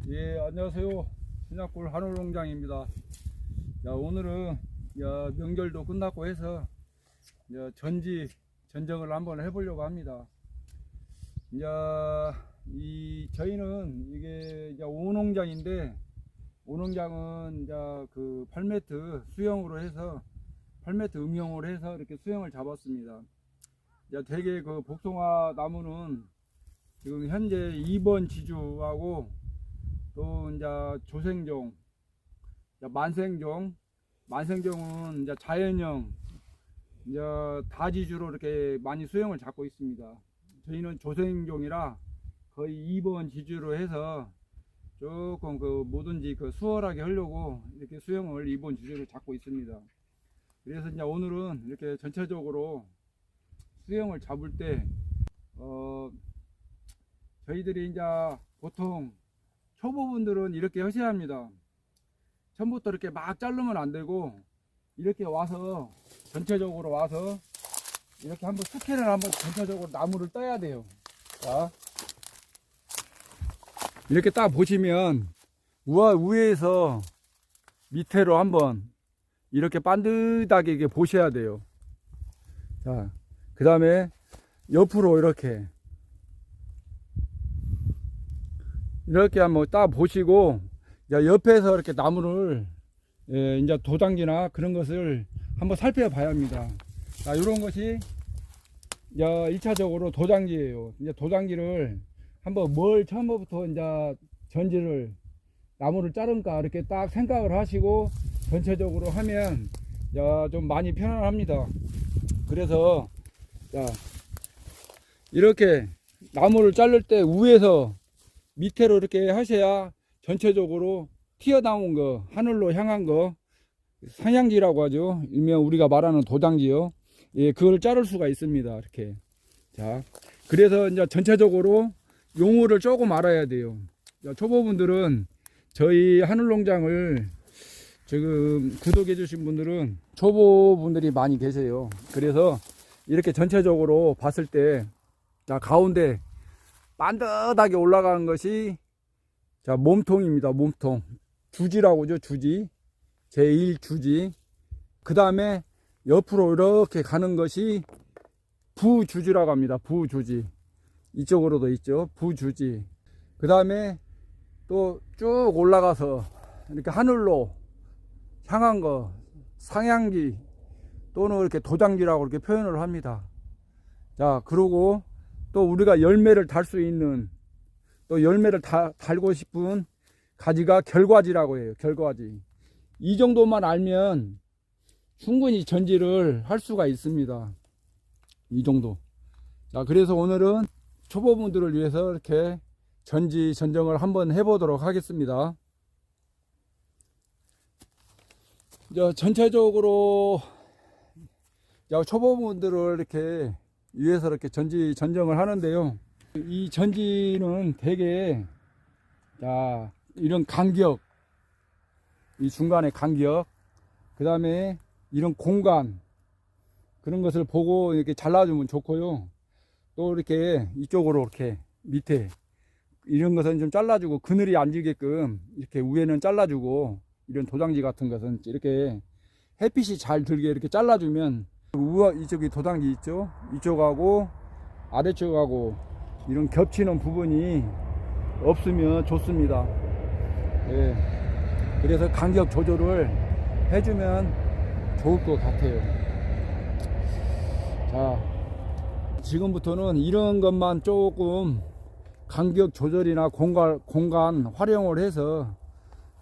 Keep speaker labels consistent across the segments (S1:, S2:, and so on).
S1: 예, 안녕하세요. 신약골 한울농장입니다. 자, 오늘은 명절도 끝났고 해서 전정을 한번 해보려고 합니다. 이제 저희는 이게 오농장인데, 오농장은 그 8m 수영으로 해서 8m 응용을 해서 이렇게 수영을 잡았습니다. 대개 그 복숭아 나무는 지금 현재 2번 지주하고 또 조생종, 만생종은 자연형 다지주로 이렇게 많이 수영을 잡고 있습니다. 저희는 조생종이라 거의 2번 지주로 해서 조금 뭐든지 수월하게 하려고 이렇게 수영을 2번 지주로 잡고 있습니다. 그래서 오늘은 이렇게 전체적으로 수영을 잡을 때 저희들이 보통 초보분들은 이렇게 하셔야 합니다. 처음부터 이렇게 막 자르면 안 되고, 이렇게 와서 전체적으로 와서 이렇게 한번 스캔을 한번 전체적으로 나무를 떠야 돼요. 자, 이렇게 딱 보시면 위에서 밑으로 한번 이렇게 반듯하게 이렇게 보셔야 돼요. 자, 그 다음에 옆으로 이렇게 한번 딱 보시고, 옆에서 이렇게 나무를 이제 도장지나 그런 것을 한번 살펴봐야 합니다. 자, 이런 것이 1차적으로 도장지예요. 이제 도장지를 한번 처음부터 전지를 나무를 자른가 이렇게 딱 생각을 하시고 전체적으로 하면 좀 많이 편안합니다. 그래서 이렇게 나무를 자를 때 위에서 밑으로 이렇게 하셔야 전체적으로 튀어나온 거, 하늘로 향한 거, 상향지라고 하죠. 일명 우리가 말하는 도장지요. 예, 그걸 자를 수가 있습니다. 이렇게. 자, 그래서 전체적으로 용어를 조금 알아야 돼요. 초보분들은 저희 하늘농장을 지금 구독해 주신 분들은 초보분들이 많이 계세요. 그래서 이렇게 전체적으로 봤을 때, 가운데 반듯하게 올라가는 것이 몸통입니다. 몸통. 주지라고 하죠. 주지. 제1주지. 그 다음에 옆으로 이렇게 가는 것이 부주지라고 합니다. 부주지. 이쪽으로도 있죠. 부주지. 그 다음에 또 쭉 올라가서 이렇게 하늘로 향한 거, 상향지 또는 이렇게 도장지라고 이렇게 표현을 합니다. 자, 그리고 또 우리가 열매를 달 수 있는, 또 열매를 달고 싶은 가지가 결과지라고 해요. 결과지. 이 정도만 알면 충분히 전지를 할 수가 있습니다. 이 정도. 자, 그래서 오늘은 초보분들을 위해서 이렇게 전정을 한번 해보도록 하겠습니다. 전체적으로 초보분들을 이렇게 위해서 이렇게 전정을 하는데요. 이 전지는 대개 이런 간격, 이 중간에 간격, 그 다음에 이런 공간, 그런 것을 보고 이렇게 잘라주면 좋고요. 또 이렇게 이쪽으로 이렇게 밑에 이런 것은 좀 잘라주고, 그늘이 안 지게끔 이렇게 위에는 잘라주고, 이런 도장지 같은 것은 이렇게 햇빛이 잘 들게 이렇게 잘라주면, 이쪽이 도장지 있죠? 이쪽하고 아래쪽하고 이런 겹치는 부분이 없으면 좋습니다. 예. 그래서 간격 조절을 해주면 좋을 것 같아요. 자, 지금부터는 이런 것만 조금 간격 조절이나 공간 활용을 해서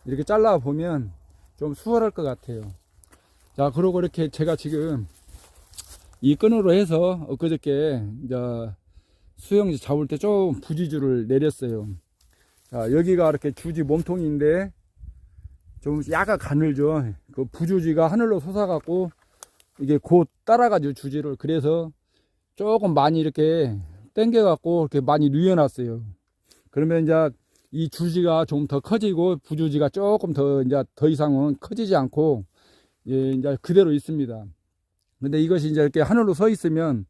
S1: 이렇게 잘라 보면 좀 수월할 것 같아요. 자, 그리고 이렇게 제가 지금 이 끈으로 해서 엊그저께 수영지 잡을 때 좀 부지주를 내렸어요. 자, 여기가 이렇게 주지 몸통인데 좀 약간 가늘죠. 그 부주지가 하늘로 솟아갖고 이게 곧 따라가죠, 주지를. 그래서 조금 많이 이렇게 당겨갖고 이렇게 많이 누여놨어요. 그러면 이 주지가 좀 더 커지고 부주지가 조금 더 이상은 커지지 않고 그대로 있습니다. 근데 이것이 이렇게 하늘로 서 있으면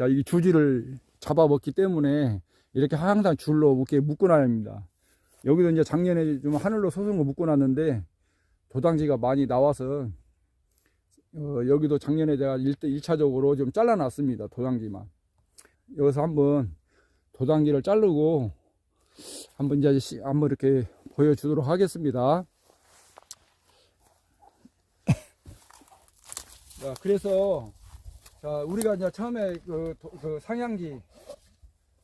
S1: 이 주지를 잡아먹기 때문에 이렇게 항상 줄로 이렇게 묶어놔야 합니다. 여기도 이제 작년에 좀 하늘로 솟은 거 묶어 놨는데 도당지가 많이 나와서 여기도 작년에 제가 1차적으로 좀 잘라 놨습니다. 도당지만. 여기서 한번 도당지를 자르고 한번 이제 한번 이렇게 보여주도록 하겠습니다. 자, 그래서 자, 우리가 이제 처음에 그 상향지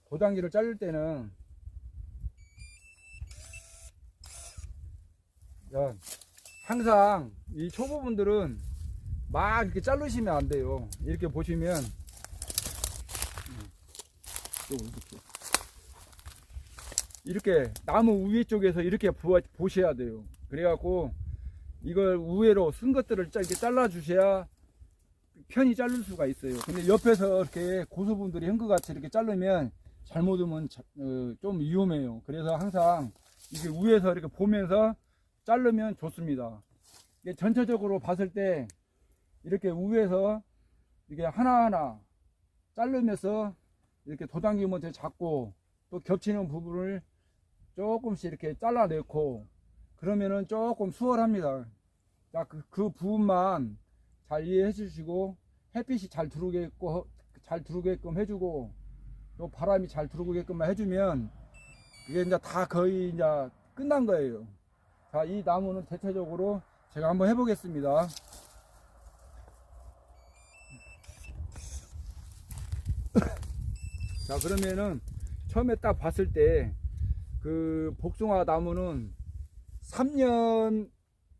S1: 도당지를 자를 때는 자, 항상 이 초보분들은 막 이렇게 자르시면 안 돼요. 이렇게 보시면 이렇게 나무 위에 쪽에서 이렇게 보셔야 돼요. 그래갖고 이걸 우회로 쓴 것들을 이렇게 잘라 주셔야 편히 자를 수가 있어요. 근데 옆에서 이렇게 고수분들이 한것같이 이렇게 자르면 잘못하면 좀 위험해요. 그래서 항상 이게 위에서 이렇게 보면서 자르면 좋습니다. 이게 전체적으로 봤을 때 이렇게 위에서 이렇게 하나하나 자르면서 이렇게 도당김을 잡고 또 겹치는 부분을 조금씩 이렇게 잘라내고 그러면은 조금 수월합니다. 자, 그 부분만 잘 이해해 주시고 햇빛이 잘 들어오게끔 해주고 또 바람이 잘 들어오게끔 해주면 이게 이제 다 거의 이제 끝난 거예요. 자, 이 나무는 대체적으로 제가 한번 해보겠습니다. 자, 그러면은 처음에 딱 봤을 때 그 복숭아 나무는 3년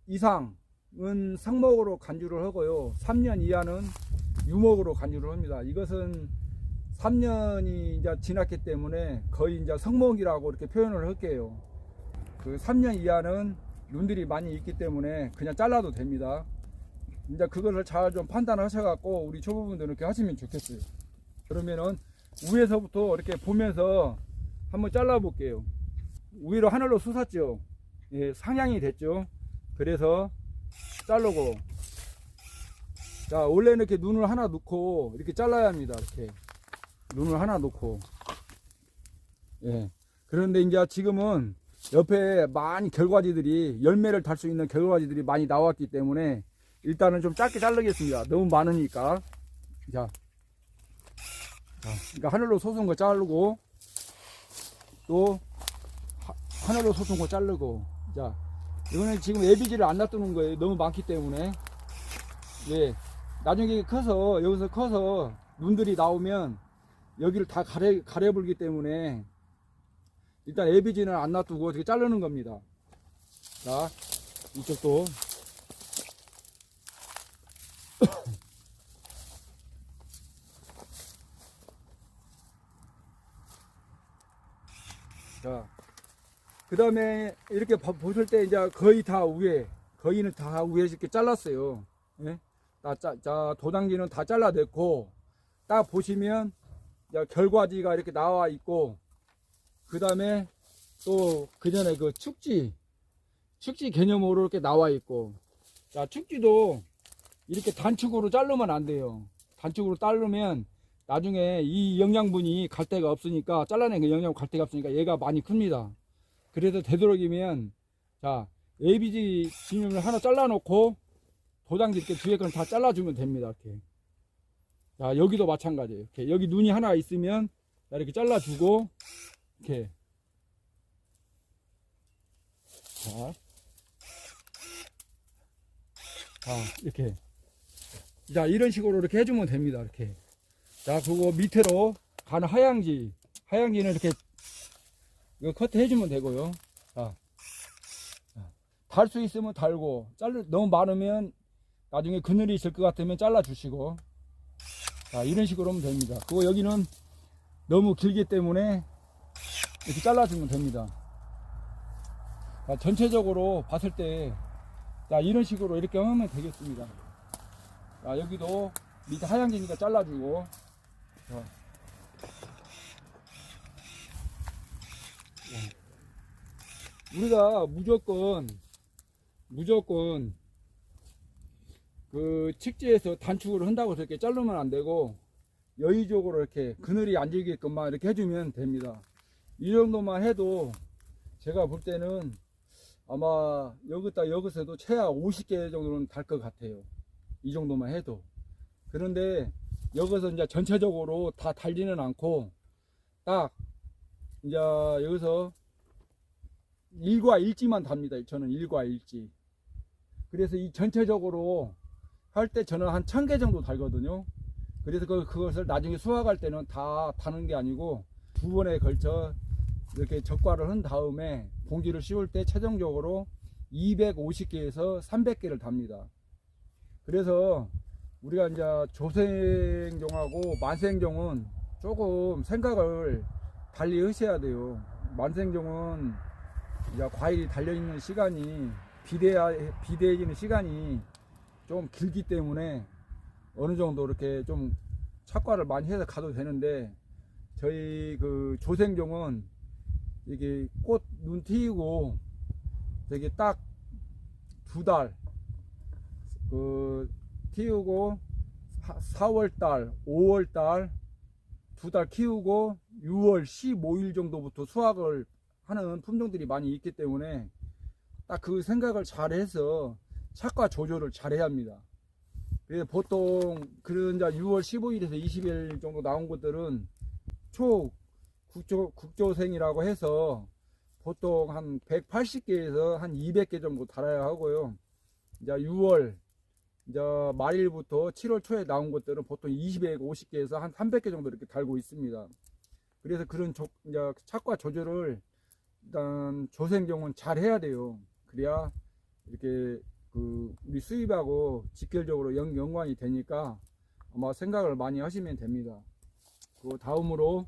S1: 이상은 상목으로 간주를 하고요. 3년 이하는 유목으로 간주를 합니다. 이것은 3년이 이제 지났기 때문에 거의 이제 성목이라고 이렇게 표현을 할게요. 그 3년 이하는 눈들이 많이 있기 때문에 그냥 잘라도 됩니다. 이제 그것을 잘 좀 판단하셔갖고 우리 초보분들은 이렇게 하시면 좋겠어요. 그러면은 위에서부터 이렇게 보면서 한번 잘라 볼게요. 위로 하늘로 솟았죠. 예, 상향이 됐죠. 그래서 자르고 자, 원래는 이렇게 눈을 하나 놓고 이렇게 잘라야 합니다. 이렇게 눈을 하나 놓고 예. 그런데 이제 지금은 옆에 많이 결과지들이 열매를 달 수 있는 결과지들이 많이 나왔기 때문에 일단은 좀 짧게 자르겠습니다. 너무 많으니까. 자, 그러니까 하늘로 솟은 거 자르고 또 하늘로 솟은 거 자르고. 자, 이거는 지금 애비지를 안 놔두는 거예요. 너무 많기 때문에. 예, 나중에 여기서 커서 눈들이 나오면 여기를 다 가려불기 때문에 일단 애비지는 안 놔두고 이렇게 자르는 겁니다. 자, 이쪽도 자, 그 다음에 이렇게 보실 때 이제 거의는 다 위에 이렇게 잘랐어요. 예? 자, 도당지는 다 잘라냈고, 딱 보시면 결과지가 이렇게 나와 있고, 그 다음에 또 그 전에 그 축지 개념으로 이렇게 나와 있고, 자, 축지도 이렇게 단축으로 자르면 안 돼요. 단축으로 자르면 나중에 이 영양분이 갈 데가 없으니까, 잘라낸 그 영양분 갈 데가 없으니까 얘가 많이 큽니다. 그래서 되도록이면, 자, ABG 진영을 하나 잘라놓고, 도당지 이렇게 뒤에 건 다 잘라주면 됩니다. 이렇게. 자, 여기도 마찬가지예요. 이렇게. 여기 눈이 하나 있으면, 자, 이렇게 잘라주고, 이렇게. 자, 이렇게. 자, 이런 식으로 이렇게 해주면 됩니다. 이렇게. 자, 그리고 밑으로 가는 하향지는 이렇게 이거 커트 해주면 되고요. 자, 달 수 있으면 달고, 너무 많으면 나중에 그늘이 있을 것 같으면 잘라주시고, 자, 이런 식으로 하면 됩니다. 그리고 여기는 너무 길기 때문에 이렇게 잘라주면 됩니다. 자, 전체적으로 봤을 때, 자, 이런 식으로 이렇게 하면 되겠습니다. 자, 여기도 밑에 하향지니까 잘라주고, 자. 우리가 무조건 그 책지에서 단축을 한다고 해서 이렇게 자르면 안 되고 여의적으로 이렇게 그늘이 안 지게끔만 이렇게 해주면 됩니다. 이 정도만 해도 제가 볼 때는 아마 여기서도 최하 50개 정도는 달 것 같아요. 이 정도만 해도. 그런데 여기서 이제 전체적으로 다 달지는 않고 딱 이제 여기서 일과일지만 답니다. 저는 일과일지. 그래서 이 전체적으로 할 때 저는 한 1000개 정도 달거든요. 그래서 그것을 나중에 수확할 때는 다 다는 게 아니고 두 번에 걸쳐 이렇게 적과를 한 다음에 봉지를 씌울 때 최종적으로 250개에서 300개를 답니다. 그래서 우리가 이제 조생종하고 만생종은 조금 생각을 달리 하셔야 돼요. 만생종은 이제 과일이 달려있는 시간이 비대해지는 시간이 좀 길기 때문에 어느 정도 이렇게 좀 착과를 많이 해서 가도 되는데, 저희 그 조생종은 이게 꽃 눈 튀고 되게 딱 2달 그 튀우고 4월달 5월달 2달 키우고 6월 15일 정도부터 수확을 하는 품종들이 많이 있기 때문에 딱 그 생각을 잘 해서 착과 조절을 잘 해야 합니다. 그래서 보통 그런 이제 6월 15일에서 20일 정도 나온 것들은 국조생이라고 해서 보통 한 180개에서 한 200개 정도 달아야 하고요. 이제 6월 이제 말일부터 7월 초에 나온 것들은 보통 20개, 50개에서 한 300개 정도 이렇게 달고 있습니다. 그래서 그런 이제 착과 조절을 일단 조생종은 잘 해야 돼요. 그래야 이렇게 우리 수입하고 직결적으로 연관이 되니까 아마 생각을 많이 하시면 됩니다. 그 다음으로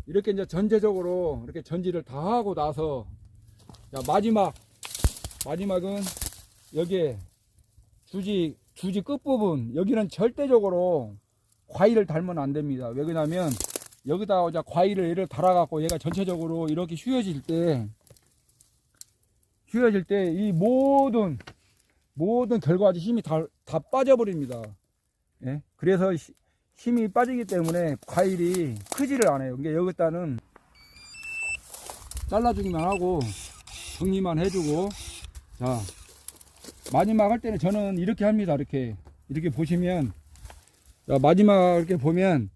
S1: 이렇게 이제 전체적으로 이렇게 전지를 다 하고 나서, 자, 마지막은 여기에 주지 끝부분, 여기는 절대적으로 과일을 달면 안 됩니다. 왜 그러냐면 여기다 이제 과일을 얘를 달아갖고 얘가 전체적으로 이렇게 휘어질 때 이 모든 결과지 힘이 다 빠져버립니다. 예? 그래서 힘이 빠지기 때문에 과일이 크지를 않아요. 그러니까 여기다는 잘라주기만 하고 정리만 해주고, 자, 마지막 할 때는 저는 이렇게 합니다. 이렇게 보시면, 자, 마지막 이렇게 보면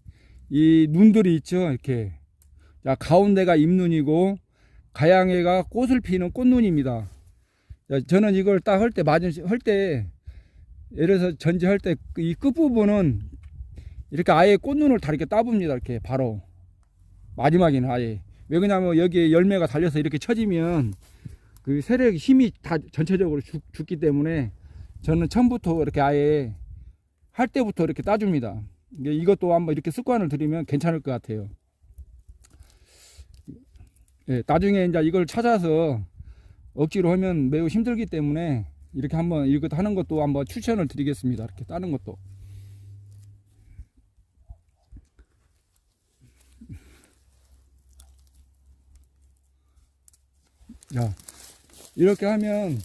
S1: 이 눈들이 있죠. 이렇게, 자, 가운데가 잎눈이고 가양이가 꽃을 피는 꽃눈입니다. 자, 저는 이걸 딱 할 때 예를 들어서 전지할 때 이 끝부분은 이렇게 아예 꽃눈을 다 이렇게 따봅니다. 이렇게 바로 마지막에는 아예. 왜 그러냐면 여기에 열매가 달려서 이렇게 쳐지면 그 세력의 힘이 다 전체적으로 죽기 때문에 저는 처음부터 이렇게 아예 할 때부터 이렇게 따줍니다. 이것도 한번 이렇게 습관을 들이면 괜찮을 것 같아요. 예, 나중에 이제 이걸 찾아서 억지로 하면 매우 힘들기 때문에 이렇게 한번 이것 하는 것도 한번 추천을 드리겠습니다. 이렇게 따는 것도. 자, 이렇게 하면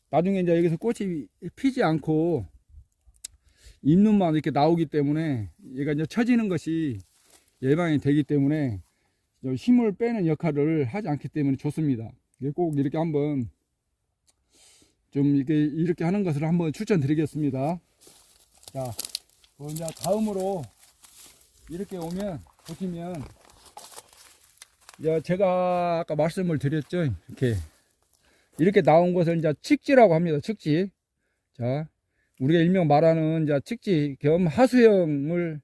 S1: 나중에 이제 여기서 꽃이 피지 않고 잎눈만 이렇게 나오기 때문에 얘가 이제 처지는 것이 예방이 되기 때문에 힘을 빼는 역할을 하지 않기 때문에 좋습니다. 꼭 이렇게 한번 좀 이렇게 하는 것을 한번 추천드리겠습니다. 자, 이제 다음으로 이렇게 오면 보시면, 제가 아까 말씀을 드렸죠. 이렇게 나온 것을 이제 칡지라고 합니다. 칡지. 자, 우리가 일명 말하는 이제 칡지 겸 하수형을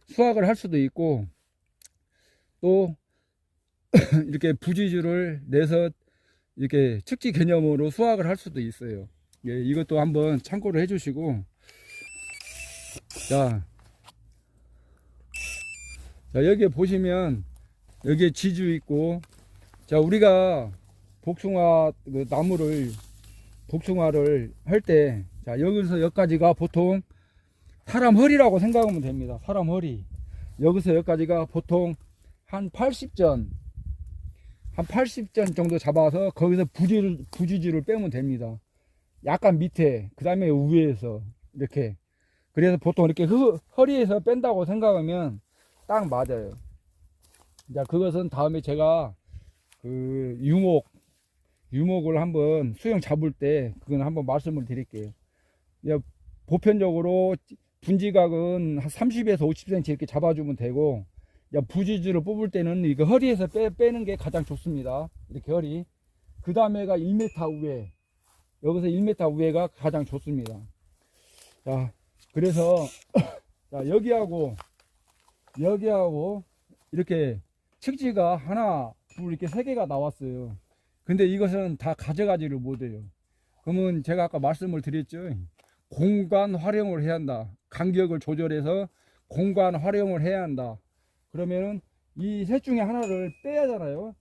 S1: 수확을 할 수도 있고, 또 이렇게 부지주를 내서 이렇게 칡지 개념으로 수확을 할 수도 있어요. 예, 이것도 한번 참고를 해주시고, 자, 여기에 보시면 여기에 지주 있고, 자, 우리가 복숭아 복숭아를 할 때, 자, 여기서 여기까지가 보통 사람 허리라고 생각하면 됩니다. 사람 허리. 여기서 여기까지가 보통 한 80전 정도 잡아서 거기서 부지지를 빼면 됩니다. 약간 밑에, 그 다음에 위에서 이렇게. 그래서 보통 이렇게 허리에서 뺀다고 생각하면 딱 맞아요. 자, 그것은 다음에 제가 그 유목을 한번 수영 잡을 때 그건 한번 말씀을 드릴게요. 야, 보편적으로 분지각은 한 30에서 50cm 이렇게 잡아주면 되고, 야, 부지주를 뽑을 때는 이거 허리에서 빼는 게 가장 좋습니다. 이렇게 허리. 그 다음에가 1m 우에, 여기서 1m 우에가 가장 좋습니다. 자, 그래서 자, 여기하고 이렇게 측지가 하나, 둘 이렇게 세 개가 나왔어요. 근데 이것은 다 가져가지를 못해요. 그러면 제가 아까 말씀을 드렸죠. 공간 활용을 해야 한다. 간격을 조절해서 공간 활용을 해야 한다. 그러면은 이 셋 중에 하나를 빼야 하잖아요.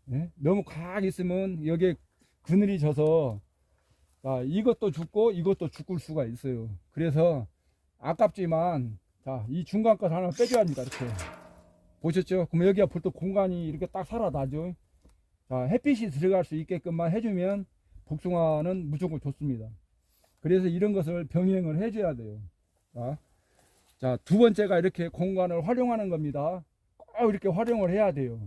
S1: 네? 너무 과하게 있으면 여기에 그늘이 져서 이것도 죽고 이것도 죽을 수가 있어요. 그래서 아깝지만 이 중간 것 하나 빼줘야 합니다. 이렇게 보셨죠? 그럼 여기가 볼또 공간이 이렇게 딱 살아나죠. 햇빛이 들어갈 수 있게끔만 해주면 복숭아는 무조건 좋습니다. 그래서 이런 것을 병행을 해줘야 돼요. 자, 두 번째가 이렇게 공간을 활용하는 겁니다. 꼭 이렇게 활용을 해야 돼요.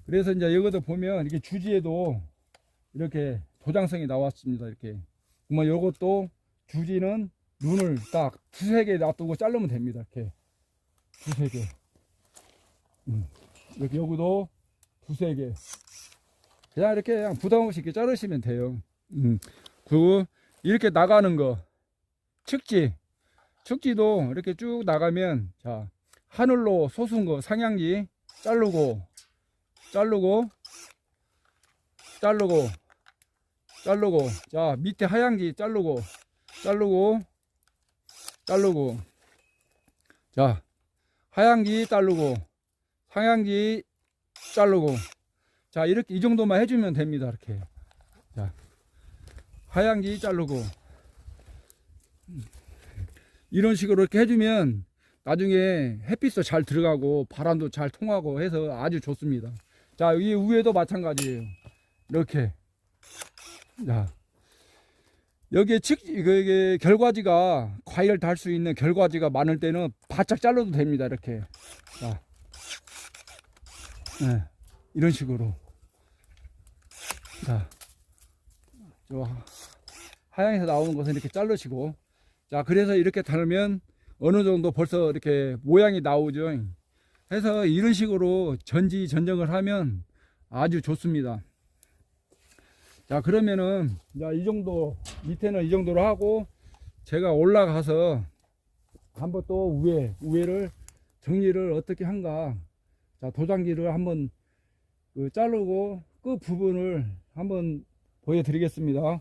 S1: 그래서 이제 여기도 보면 이렇게 주지에도 이렇게 도장성이 나왔습니다. 이렇게. 그러면 요것도 주지는 눈을 딱 두세 개 놔두고 자르면 됩니다. 이렇게. 두세 개. 이렇게 여기도 두세 개. 그냥 이렇게 그냥 부담 없이 이렇게 자르시면 돼요. 그리고 이렇게 나가는 거. 측지도 이렇게 쭉 나가면, 자, 하늘로 솟은 거, 상향지 자르고, 자, 밑에 하향지 자르고, 자, 하향지 자르고, 상향지 자르고, 자, 이렇게 이 정도만 해주면 됩니다. 이렇게. 자, 하향지 자르고, 이런 식으로 이렇게 해주면 나중에 햇빛도 잘 들어가고 바람도 잘 통하고 해서 아주 좋습니다. 자, 이 위에도 마찬가지예요. 이렇게. 자, 여기에 이게 결과지가 과일 달 수 있는 결과지가 많을 때는 바짝 잘라도 됩니다. 이렇게. 자, 네, 이런 식으로. 자, 저 하향에서 나오는 것은 이렇게 자르시고, 자, 그래서 이렇게 달면 어느 정도 벌써 이렇게 모양이 나오죠. 해서 이런 식으로 전지전정을 하면 아주 좋습니다. 자, 그러면은 이 정도, 밑에는 이 정도로 하고 제가 올라가서 한번 또 우회를 정리를 어떻게 한가. 자, 도장기를 한번 자르고 끝 부분을 한번 보여드리겠습니다.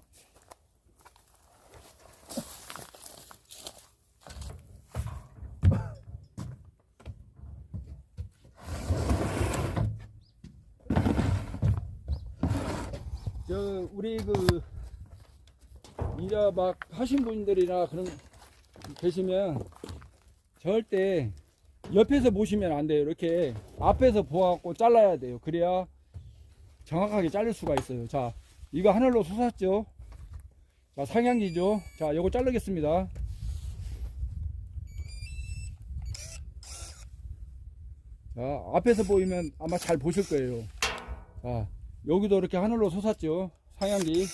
S1: 우리 이제 막 하신 분들이나 그런 계시면 절대 옆에서 보시면 안 돼요. 이렇게 앞에서 보아갖고 잘라야 돼요. 그래야 정확하게 자를 수가 있어요. 자, 이거 하늘로 솟았죠. 자, 상향지죠. 자, 요거 자르겠습니다. 자, 앞에서 보이면 아마 잘 보실 거예요. 자, 여기도 이렇게 하늘로 솟았죠. 상향기.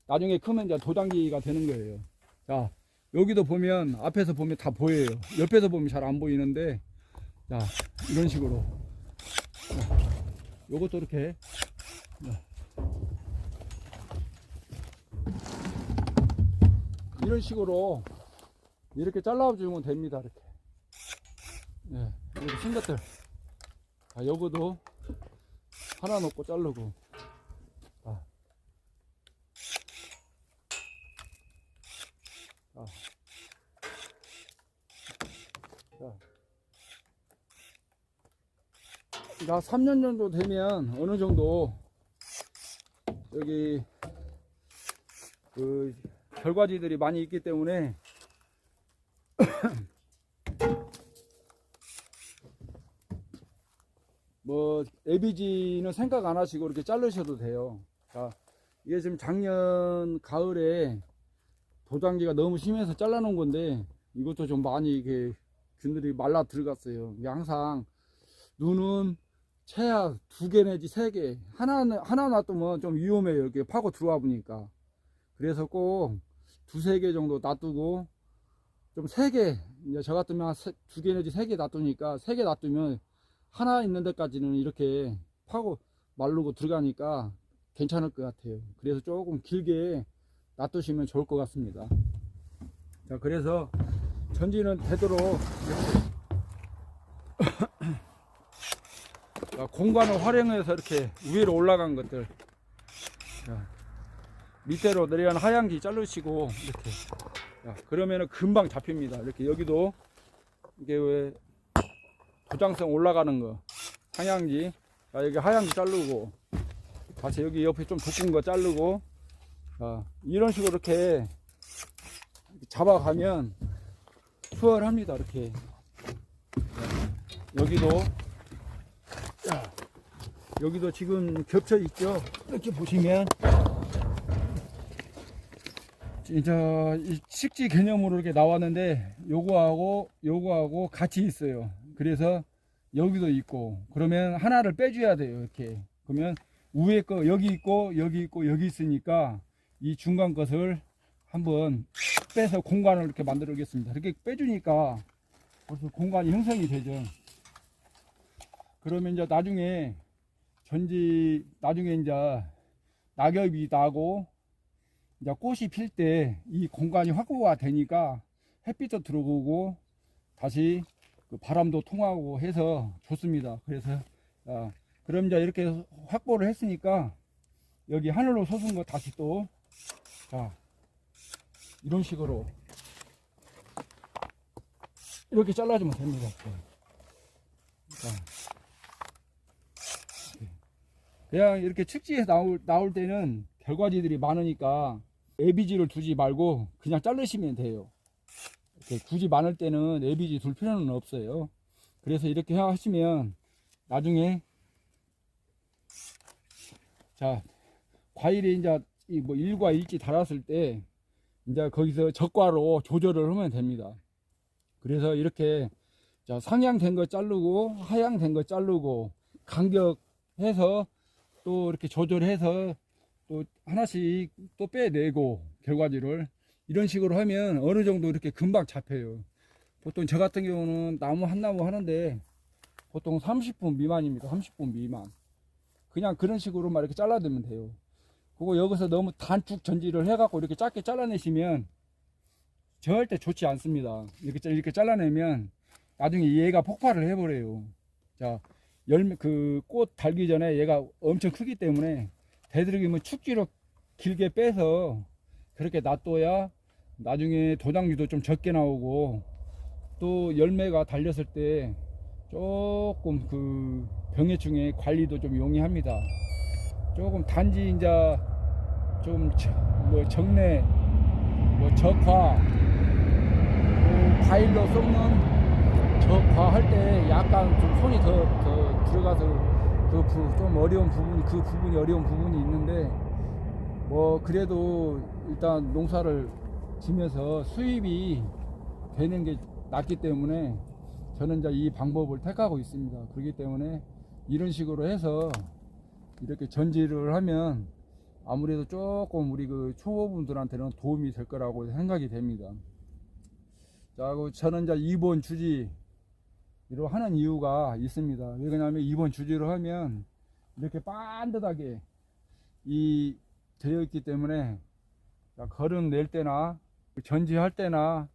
S1: 나중에 크면 이제 도장기가 되는 거예요. 자, 여기도 보면 앞에서 보면 다 보여요. 옆에서 보면 잘 안 보이는데, 자, 이런 식으로. 자, 요것도 이렇게. 이런 식으로 이렇게 잘라주면 됩니다. 이렇게. 네, 이렇게 큰 것들. 자, 요거도 하나 놓고 자르고. 자, 3년 정도 되면 어느 정도 여기 결과지들이 많이 있기 때문에 뭐 애비지는 생각 안 하시고 이렇게 자르셔도 돼요. 자, 이게 지금 작년 가을에 도장기가 너무 심해서 잘라 놓은 건데 이것도 좀 많이 이게 균들이 말라 들어갔어요. 이게 항상 눈은 최하 2개 내지 3개. 하나 놔두면 좀 위험해요. 이렇게 파고 들어와 보니까. 그래서 꼭 2~3개 정도 놔두고, 좀 3개, 이제 저 같으면 한 2개 내지 3개 놔두니까, 3개 놔두면 하나 있는 데까지는 이렇게 파고 마르고 들어가니까 괜찮을 것 같아요. 그래서 조금 길게 놔두시면 좋을 것 같습니다. 자, 그래서 전지는 되도록 공간을 활용해서 이렇게 위로 올라간 것들, 자, 밑으로 내려간 하얀기 자르시고 이렇게, 자, 그러면은 금방 잡힙니다. 이렇게 여기도 이게 왜 도장성 올라가는 거 하얀기, 자, 여기 하얀기 자르고 다시 여기 옆에 좀 두꺼운 거 자르고, 자, 이런 식으로 이렇게 잡아가면 수월합니다. 이렇게. 여기도, 자, 여기도 지금 겹쳐 있죠. 이렇게 보시면 진짜 이 식지 개념으로 이렇게 나왔는데 요거하고 같이 있어요. 그래서 여기도 있고, 그러면 하나를 빼줘야 돼요. 이렇게. 그러면 위에 거 여기 있고 여기 있고 여기 있으니까 이 중간 것을 한번 빼서 공간을 이렇게 만들어 보겠습니다. 이렇게 빼주니까 벌써 공간이 형성이 되죠. 그러면 이제 나중에 이제 낙엽이 나고 이제 꽃이 필 때 이 공간이 확보가 되니까 햇빛도 들어오고 다시 그 바람도 통하고 해서 좋습니다. 그래서 그럼 이제 이렇게 확보를 했으니까 여기 하늘로 솟은 거 다시 또, 자, 이런 식으로 이렇게 잘라주면 됩니다. 자, 그냥 이렇게 축지에 나올 때는 결과지들이 많으니까 애비지를 두지 말고 그냥 자르시면 돼요. 이렇게 굳이 많을 때는 애비지 둘 필요는 없어요. 그래서 이렇게 하시면 나중에, 자, 과일이 이제 뭐 일과 일지 달았을 때 이제 거기서 적과로 조절을 하면 됩니다. 그래서 이렇게, 자, 상향된 거 자르고 하향된 거 자르고 간격해서 또 이렇게 조절해서 또 하나씩 또 빼내고 결과지를 이런 식으로 하면 어느 정도 이렇게 금방 잡혀요. 보통 저 같은 경우는 나무 한 나무 하는데 보통 30분 미만입니다. 30분 미만. 그냥 그런 식으로만 이렇게 잘라두면 돼요. 그거 여기서 너무 단축 전지를 해갖고 이렇게 짧게 잘라내시면 절대 좋지 않습니다. 이렇게 잘라내면 나중에 얘가 폭발을 해버려요. 자, 꽃 달기 전에 얘가 엄청 크기 때문에 되도록이면 축지로 길게 빼서 그렇게 놔둬야 나중에 도장류도 좀 적게 나오고 또 열매가 달렸을 때 조금 그 병해충의 관리도 좀 용이합니다. 조금 단지 이제 좀 뭐 정내 뭐 적화 뭐 과일로 썩는 적화할 때 약간 좀 손이 더 들어가서 좀 어려운 부분이 어려운 부분이 있는데, 뭐 그래도 일단 농사를 지면서 수입이 되는 게 낫기 때문에 저는 이제 이 방법을 택하고 있습니다. 그렇기 때문에 이런 식으로 해서 이렇게 전지를 하면 아무래도 조금 우리 그 초보분들한테는 도움이 될 거라고 생각이 됩니다. 자, 저는 이제 2번 주지로 하는 이유가 있습니다. 왜냐하면 2번 주지로 하면 이렇게 반듯하게 되어 있기 때문에 거름 낼 때나 전지할 때나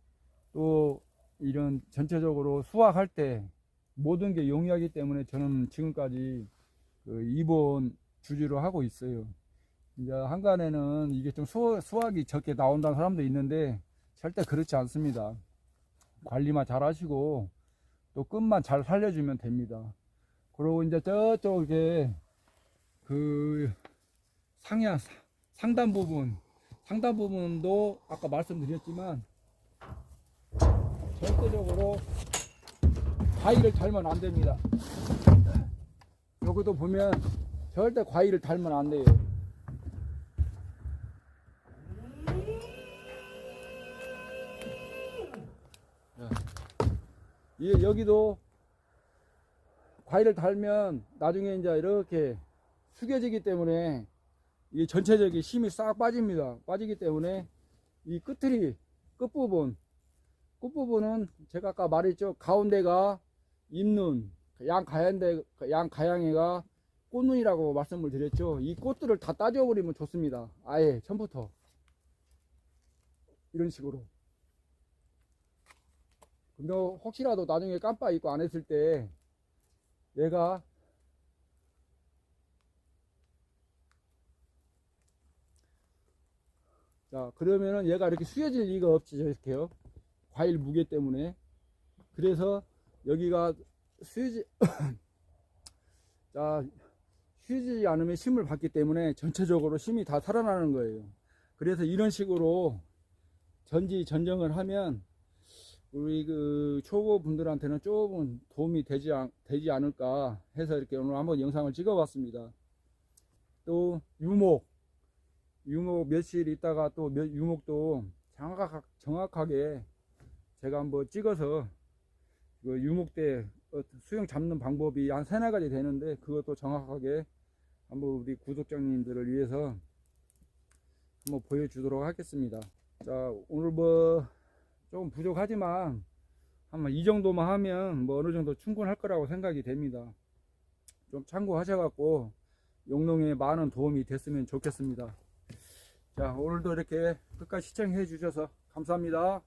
S1: 또 이런 전체적으로 수확할 때 모든 게 용이하기 때문에 저는 지금까지 그 2번 주지로 하고 있어요. 이제 한간에는 이게 좀 수확이 적게 나온다는 사람도 있는데 절대 그렇지 않습니다. 관리만 잘 하시고 또 끝만 잘 살려주면 됩니다. 그리고 이제 저쪽에 그 상단 부분도 아까 말씀드렸지만 절대적으로 과일을 달면 안 됩니다. 여기도 보면 절대 과일을 달면 안 돼요. 여기도 과일을 달면 나중에 이제 이렇게 숙여지기 때문에 이 전체적인 힘이 싹 빠집니다. 빠지기 때문에 이 끝부분은 제가 아까 말했죠. 가운데가 잎눈, 양가양애가 꽃눈이라고 말씀을 드렸죠. 이 꽃들을 다 따져버리면 좋습니다. 아예 처음부터 이런 식으로. 근데 혹시라도 나중에 깜빡 잊고 안 했을 때 얘가 자 그러면은 얘가 이렇게 수여질 리가 없지. 이렇게요. 과일 무게 때문에. 그래서 여기가 수여지 자 쉬지 않으면 힘을 받기 때문에 전체적으로 힘이 다 살아나는 거예요. 그래서 이런 식으로 전지전정을 하면 우리 그 초보 분들한테는 조금 도움이 되지 않을까 해서 이렇게 오늘 한번 영상을 찍어 봤습니다. 또 유목 며칠 있다가 또 유목도 정확하게 제가 한번 찍어서 그 유목대 수영 잡는 방법이 한 3-4가지 되는데 그것도 정확하게 한번 우리 구독자님들을 위해서 한번 보여주도록 하겠습니다. 자 오늘 뭐 조금 부족하지만 한번 이 정도만 하면 뭐 어느 정도 충분할 거라고 생각이 됩니다. 좀 참고하셔갖고 용농에 많은 도움이 됐으면 좋겠습니다. 자 오늘도 이렇게 끝까지 시청해 주셔서 감사합니다.